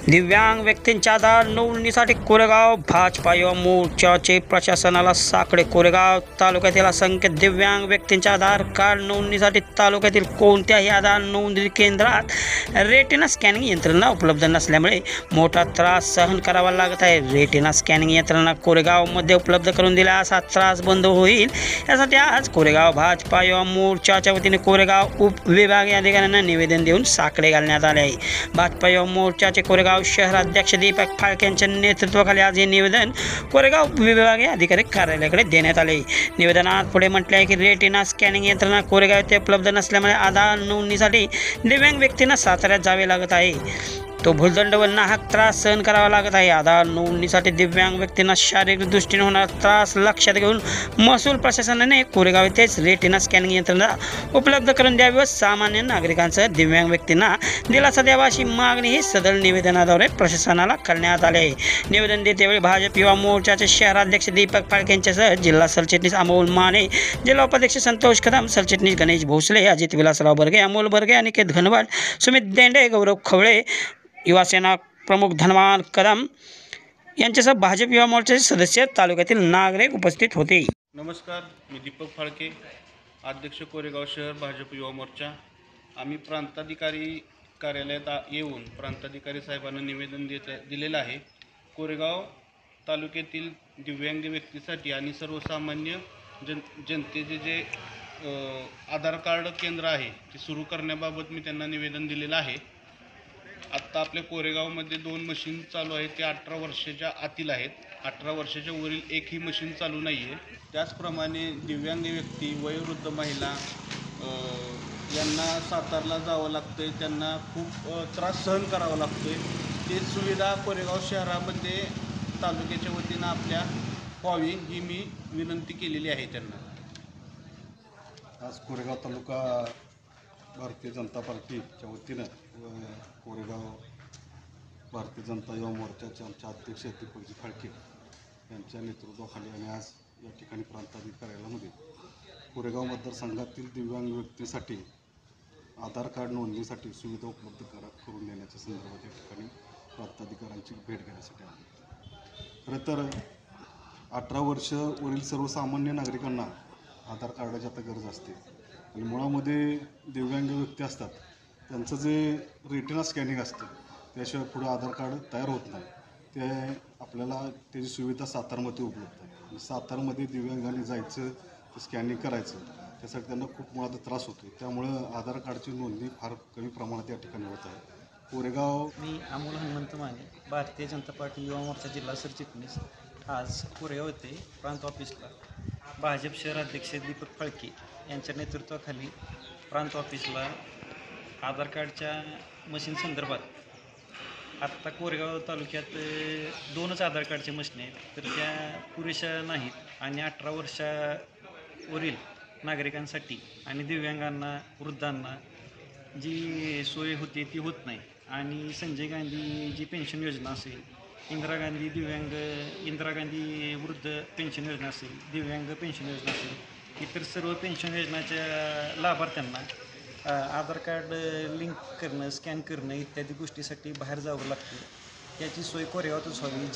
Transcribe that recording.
दिव्यांग व्यक्तींच्या आधार नोंदणीसाठी कोरेगाव भाजपा युवा मोर्चाचे प्रशासनाला साकडे। कोरेगाव तालुक्यातील असंख्य दिव्यांग व्यक्तींच्या आधार कार्ड नोंदणीसाठी तालुक्यातील कोणत्याही आधार नोंदणी केंद्रात रेटिना स्कॅनिंग यंत्रणा उपलब्ध नसल्यामुळे मोठा त्रास सहन करावा लागत आहे। रेटिना स्कॅनिंग यंत्रणा कोरेगावमध्ये उपलब्ध करून दिल्यास हा त्रास बंद होईल, यासाठी आज कोरेगाव भाजपा युवा मोर्चाच्या वतीने कोरेगाव उपविभागीय अधिकाऱ्यांना निवेदन देऊन साकडे घालण्यात आले आहे। भाजपा युवा मोर्चाचे कोरेगाव शहराध्यक्ष दीपक फाळके यांच्या नेतृत्वाखाली आज हे निवेदन कोरेगाव विभागीय अधिकारी कार्यालयाकडे देण्यात आले। निवेदनात पुढे म्हटले आहे की रेटिना स्कॅनिंग यंत्रणा कोरेगाव येथे उपलब्ध नसल्यामुळे आधार नोंदणीसाठी दिव्यांग व्यक्तींना साताऱ्यात जावे लागत आहे। तो भूलदंड व नाहक त्रास सहन करावा लागत आहे। आधार नोंदणीसाठी दिव्यांग व्यक्तींना शारीरिक दृष्टीने होणारा त्रास लक्षात घेऊन महसूल प्रशासनाने कोरेगाव येथेच रेटिना स्कॅनिंग यंत्रणा उपलब्ध करून द्यावी व सामान्य नागरिकांसह दिव्यांग व्यक्तींना दिलासा द्यावा अशी मागणी ही सदर निवेदनाद्वारे प्रशासनाला करण्यात आली आहे। निवेदन देतेवेळी भाजप युवा मोर्चाचे शहराध्यक्ष दीपक फाळके यांच्यासह जिल्हा सरचिटणीस अमोल माने, जिल्हा उपाध्यक्ष संतोष कदम, सरचिटणीस गणेश भोसले, अजित विलासराव बर्गे, अमोल बर्गे, अनिकेत घनवट, सुमित देंडे, गौरव खवळे, युवासेना प्रमुख धनवान कदम यांच्यासह भाजप युवा मोर्चाचे सदस्य, तालुक्यातील नागरिक उपस्थित होते। नमस्कार, मी दीपक फाळके, अध्यक्ष कोरेगाव शहर भाजप युवा मोर्चा। आम्ही प्रांताधिकारी कार्यालयात येऊन प्रांताधिकारी साहेबांना निवेदन दिलेलं आहे। कोरेगाव तालुक्यातील दिव्यांग व्यक्तीसाठी आणि सर्वसामान्य जनतेचे जे आधार कार्ड केंद्र आहे ते सुरू करण्याबाबत मी त्यांना निवेदन दिलेलं आहे। आत्ता आपल्या कोरेगावमध्ये 2 मशीन चालू आहेत, ते 18 वर्षाच्या आतील आहेत। 18 वर्षाच्या वरील एकही मशीन चालू नाही आहे। त्याचप्रमाणे दिव्यांग व्यक्ती, वयोवृद्ध महिला यांना सातारला जावं लागतं आहे, त्यांना खूप त्रास सहन करावा लागतो आहे। ते सुविधा कोरेगाव शहरामध्ये तालुक्याच्या वतीनं आपल्या व्हावी ही मी विनंती केलेली आहे त्यांना। आज कोरेगाव तालुका भारतीय जनता पार्टीच्या वतीनं व कोरेगाव भारतीय जनता युवा मोर्चाचे आमचे अध्यक्ष दीपकजी फाळके यांच्या नेतृत्वाखाली आणि आज या ठिकाणी प्रांताधिकारी कार्यालयामध्ये कोरेगाव मतदारसंघातील दिव्यांग व्यक्तीसाठी आधार कार्ड नोंदणीसाठी सुविधा उपलब्ध करून देण्याच्या संदर्भात या ठिकाणी प्रांताधिकाऱ्यांची भेट घेण्यासाठी आली। खरं तर 18 वर्ष वरील सर्वसामान्य नागरिकांना आधार कार्डाची आता गरज असते आणि मुळामध्ये दिव्यांग व्यक्ती असतात, त्यांचं जे रेटिना स्कॅनिंग असतं त्याशिवाय पुढं आधार कार्ड तयार होत नाही। ते आपल्याला त्याची सुविधा सातारमध्ये उपलब्ध आहे आणि सातारमध्ये दिव्यांगांनी जायचं, ते स्कॅनिंग करायचं, त्यासाठी त्यांना खूप मुळात त्रास होतो। त्यामुळं आधार कार्डची नोंदणी फार कमी प्रमाणात या ठिकाणी होत आहे। कोरेगाव मी अमोल हनुमंत माने, भारतीय जनता पार्टी युवा मोर्चा जिल्हा सरचिटणीस, आज कोरेगाव येथे प्रांत ऑफिसला भाजप शहराध्यक्ष दीपक फाळके यांच्या नेतृत्वाखाली प्रांत ऑफिसला आधार कार्डच्या मशीन संदर्भात आत्ता कोरेगाव तालुक्यात 2च आधार कार्डच्या मशीन आहेत, तर त्या पुरेशा नाहीत आणि 18 वर्षावरील नागरिकांसाठी आणि दिव्यांगांना, वृद्धांना जी सोय होते ती होत नाही। आणि संजय गांधी जी पेन्शन योजना असेल, इंदिरा गांधी वृद्ध पेन्शन योजना असेल, दिव्यांग पेन्शन योजना असेल, इतर सर्व पेन्शन योजनाच्या लाभार्थ्यांना आधार कार्ड लिंक करणं, स्कॅन करणं इत्यादी गोष्टीसाठी बाहेर जावं लागतं। याची सोय कोरेगावातच व्हावी।